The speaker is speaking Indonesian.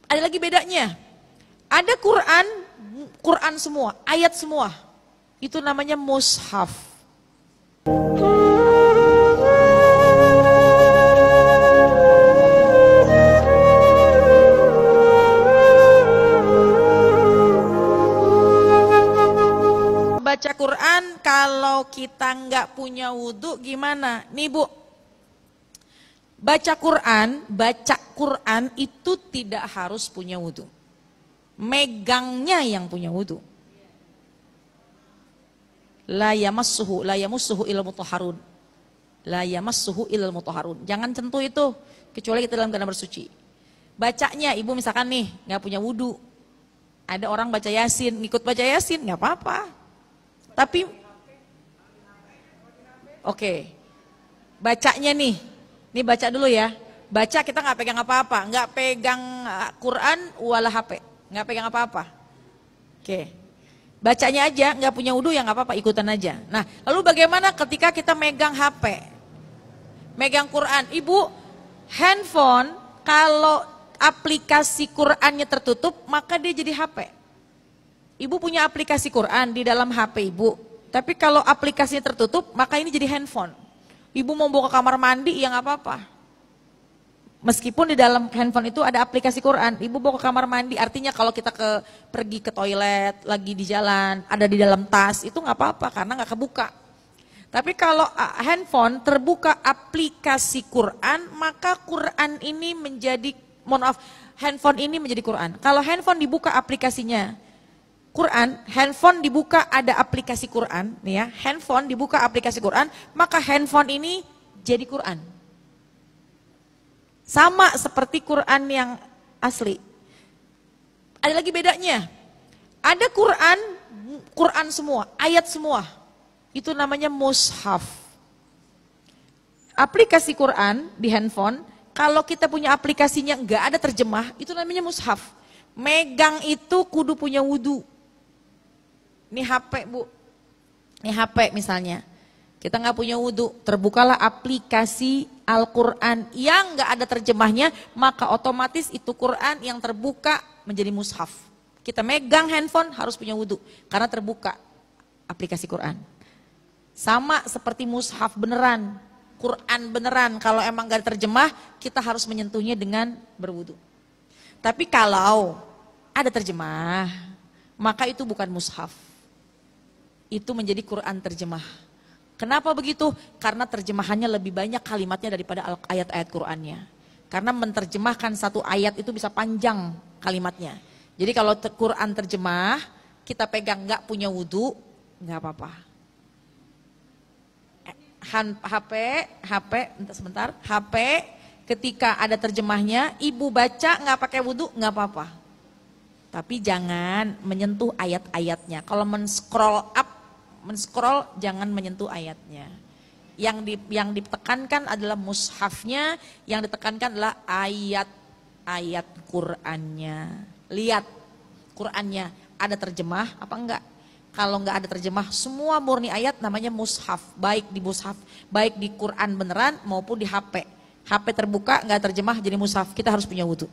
Ada lagi bedanya. Ada Quran, Quran semua, ayat semua. Itu namanya mushaf. Baca Quran kalau kita nggak punya wudhu gimana? Nih Bu, baca Quran itu tidak harus punya wudhu. Megangnya yang punya wudhu. La yamassuhu ilal mutahharun. La yamassuhu ilal mutahharun. Jangan sentuh itu kecuali kita dalam keadaan bersuci. Bacanya ibu misalkan nih nggak punya wudhu. Ada orang baca Yasin, ikut baca Yasin nggak apa-apa. Tapi oke. Bacanya nih baca dulu ya. Baca kita nggak pegang apa-apa, nggak pegang Quran wala HP, nggak pegang apa-apa. Oke. Bacanya aja, nggak punya wudhu ya nggak apa-apa, ikutan aja. Nah, lalu bagaimana ketika kita megang HP, megang Quran? Ibu, handphone kalau aplikasi Qurannya tertutup, maka dia jadi HP. Ibu punya aplikasi Quran di dalam HP ibu, tapi kalau aplikasinya tertutup, maka ini jadi handphone. Ibu mau bawa ke kamar mandi, ya nggak apa-apa. Meskipun di dalam handphone itu ada aplikasi Quran, ibu bawa ke kamar mandi, artinya kalau kita pergi ke toilet, lagi di jalan, ada di dalam tas, itu nggak apa-apa karena nggak kebuka. Tapi kalau handphone terbuka aplikasi Quran, maka Quran ini menjadi, mohon maaf, handphone ini menjadi Quran. Kalau handphone dibuka aplikasinya Quran, handphone dibuka ada aplikasi Quran, nih ya, handphone dibuka aplikasi Quran, maka handphone ini jadi Quran. Sama seperti Quran yang asli. Ada lagi bedanya. Ada Quran semua, ayat semua. Itu namanya mushaf. Aplikasi Quran di handphone, kalau kita punya aplikasinya nggak ada terjemah, itu namanya mushaf. Megang itu kudu punya wudhu. Ini HP Bu, ini HP misalnya, kita nggak punya wudhu, terbukalah aplikasi Al-Quran yang nggak ada terjemahnya, maka otomatis itu Quran yang terbuka menjadi mushaf. Kita megang handphone harus punya wudhu, karena terbuka aplikasi Quran. Sama seperti mushaf beneran, Quran beneran, kalau emang nggak ada terjemah, kita harus menyentuhnya dengan berwudhu. Tapi kalau ada terjemah, maka itu bukan mushaf. Itu menjadi Quran terjemah. Kenapa begitu? Karena terjemahannya lebih banyak kalimatnya daripada ayat-ayat Qurannya. Karena menerjemahkan satu ayat itu bisa panjang kalimatnya. Jadi kalau Quran terjemah, kita pegang nggak punya wudhu, nggak apa-apa. HP, sebentar, HP ketika ada terjemahnya, ibu baca nggak pakai wudhu, nggak apa-apa. Tapi jangan menyentuh ayat-ayatnya. Kalau men-scroll jangan menyentuh ayatnya. Yang ditekankan adalah mushafnya, yang ditekankan adalah ayat-ayat Qur'annya. Lihat Qur'annya ada terjemah apa enggak? Kalau enggak ada terjemah, semua murni ayat namanya mushaf. Baik di mushaf, baik di Qur'an beneran maupun di HP. HP terbuka enggak terjemah jadi mushaf. Kita harus punya wudhu.